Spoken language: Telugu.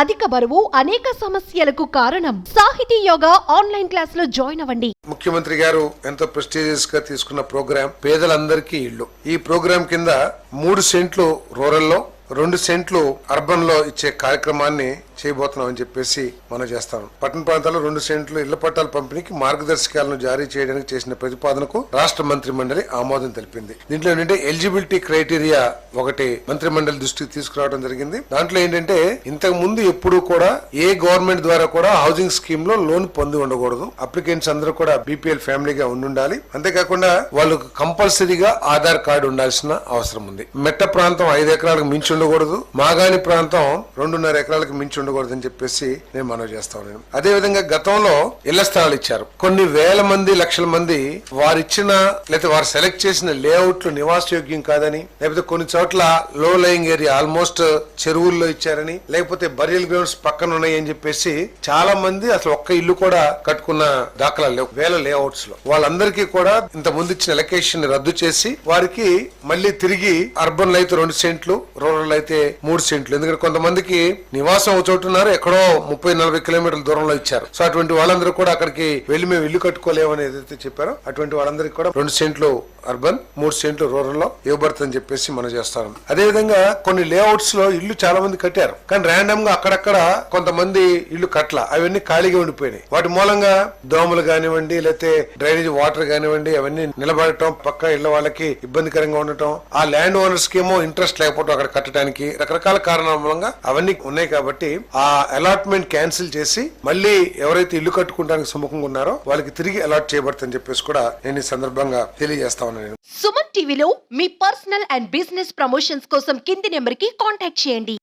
అధిక బరువు అనేక సమస్యలకు కారణం. సాహితీ యోగా ఆన్లైన్ క్లాస్ లో జాయిన్ అవ్వండి. ముఖ్యమంత్రి గారు ఎంతో ప్రెస్టీజియస్ గా తీసుకున్న ప్రోగ్రాం పేదలందరికీ ఇల్లు. ఈ ప్రోగ్రాం కింద 3 సెంట్లు రూరల్ లో 2 సెంట్లు అర్బన్ లో ఇచ్చే కార్యక్రమాన్ని చేయబోతున్నాం అని చెప్పేసి మనం చేస్తాం. పట్టణ ప్రాంతాల్లో 2 సెంట్లు ఇళ్ల పట్టాల పంపిణీకి మార్గదర్శకాలను జారీ చేయడానికి చేసిన ప్రతిపాదనకు రాష్ట్ర మంత్రి మండలి ఆమోదం తెలిపింది. దీంట్లో ఏంటంటే ఎలిజిబిలిటీ క్రైటీరియా ఒకటి మంత్రి మండలి దృష్టికి తీసుకురావడం జరిగింది. దాంట్లో ఏంటంటే ఇంతకు ముందు ఎప్పుడు కూడా ఏ గవర్నమెంట్ ద్వారా కూడా హౌసింగ్ స్కీమ్ లో లోన్ పొంది ఉండకూడదు. అప్లికెంట్స్ అందరూ కూడా బీపీఎల్ ఫ్యామిలీగా ఉండాలి. అంతేకాకుండా వాళ్ళకు కంపల్సరీగా ఆధార్ కార్డు ఉండాల్సిన అవసరం ఉంది. మెట్ట ప్రాంతం 5 ఎకరాలకు మించి ఉండకూడదు. మాగాణి ప్రాంతం 2.5 ఎకరాలకు మించి ఉండకూడదని చెప్పేసి నేను మనవి చేస్తా ఉన్నాను. అదే విధంగా గతంలో ఇళ్ల స్థలాలు ఇచ్చారు. కొన్ని వేల మంది లక్షల మంది వారిచ్చిన లేకపోతే వారు సెలెక్ట్ చేసిన లేఅవుట్లు నివాసయోగ్యం కాదని, లేకపోతే కొన్ని చోట్ల లో లయింగ్ ఏరియా ఆల్మోస్ట్ చెరువుల్లో ఇచ్చారని, లేకపోతే బరియల్ గ్రౌండ్స్ పక్కన ఉన్నాయి అని చెప్పేసి చాలా మంది అసలు ఒక్క ఇల్లు కూడా కట్టుకున్న దాఖలా లేవు. వేల లేఅవుట్స్ లో వాళ్ళందరికీ కూడా ఇంత ముందు ఇచ్చిన ఎలకేషన్ రద్దు చేసి వారికి మళ్ళీ తిరిగి అర్బన్ లో అయితే 2 సెంట్లు, రూరల్ అయితే 3 సెంట్లు. ఎందుకంటే కొంతమందికి నివాసం చోటున్నారు, ఎక్కడో 30-40 కిలోమీటర్ల దూరంలో ఇచ్చారు. సో అటువంటి వాళ్ళందరూ కూడా అక్కడికి వెళ్లి మేము ఇల్లు కట్టుకోలేము అని ఏదైతే చెప్పారో అటువంటి వాళ్ళందరికీ కూడా 2 సెంట్లు అర్బన్, 3 సెంట్లు రూరల్ లో ఇవ్వబడుతుందని చెప్పేసి మనం చేస్తాం. అదే విధంగా కొన్ని లేఅవుట్స్ లో ఇల్లు చాలా మంది కట్టారు, కానీ ర్యాండమ్ గా అక్కడక్కడ కొంతమంది ఇల్లు కట్ల, అవన్నీ ఖాళీగా ఉండిపోయినాయి. వాటి మూలంగా దోమలు కానివ్వండి, లేకపోతే డ్రైనేజ్ వాటర్ కానివ్వండి, అవన్నీ నిలబడటం, పక్క ఇళ్ల వాళ్ళకి ఇబ్బందికరంగా ఉండటం, ఆ ల్యాండ్ ఓనర్స్ కి ఏమో ఇంట్రెస్ట్ లేకపోవడం అక్కడ కట్టడానికి రకరకాల కారణాల మూలంగా అవన్నీ ఉన్నాయి. కాబట్టి ఆ అలాట్మెంట్ క్యాన్సిల్ చేసి మళ్ళీ ఎవరైతే ఇల్లు కట్టుకోవడానికి సుముఖంగా ఉన్నారో వాళ్ళకి తిరిగి అలాట్ చేయబడుతుందని చెప్పేసి కూడా నేను ఈ సందర్భంగా తెలియజేస్తా ఉన్నాను. సుమన్ టీవీలో మీ పర్సనల్ అండ్ బిజినెస్ ప్రమోషన్స్ కోసం కింది నెంబర్ కి కాంటాక్ట్ చేయండి.